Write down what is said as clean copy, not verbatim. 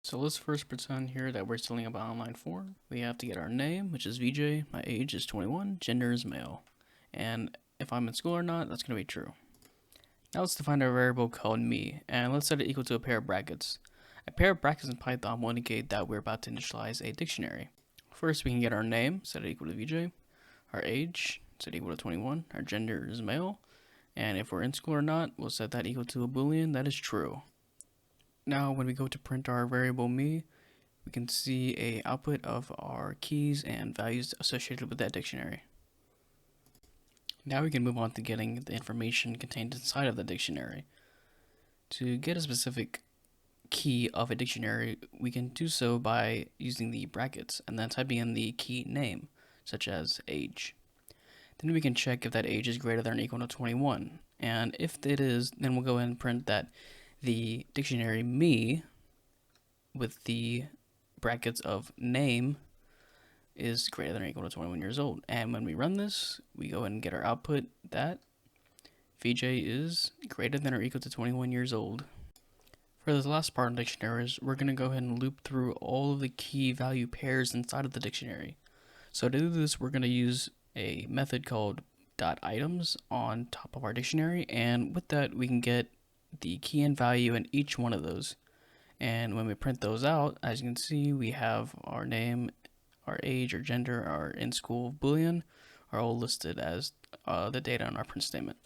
So let's first pretend here that we're filling up an online form. We have to get our name, which is VJ, my age is 21, gender is male, and if I'm in school or not, that's going to be true. Now let's define our variable called me, and let's set it equal to a pair of brackets. A pair of brackets in Python will indicate that we're about to initialize a dictionary. First, we can get our name, set it equal to VJ, our age, set it equal to 21, our gender is male, and if we're in school or not, we'll set that equal to a boolean that is true. Now, when we go to print our variable me, we can see a output of our keys and values associated with that dictionary. Now we can move on to getting the information contained inside of the dictionary. To get a specific key of a dictionary, we can do so by using the brackets and then typing in the key name, such as age. Then we can check if that age is greater than or equal to 21. And if it is, then we'll go ahead and print that the dictionary me with the brackets of name is greater than or equal to 21 years old. And when we run this, we go ahead and get our output that VJ is greater than or equal to 21 years old. For this last part of dictionaries, we're going to go ahead and loop through all of the key value pairs inside of the dictionary. So to do this, we're going to use a method called .items on top of our dictionary, and with that we can get the key and value in each one of those. And when we print those out, as you can see, we have our name, our age, our gender, our in-school boolean are all listed as the data on our print statement.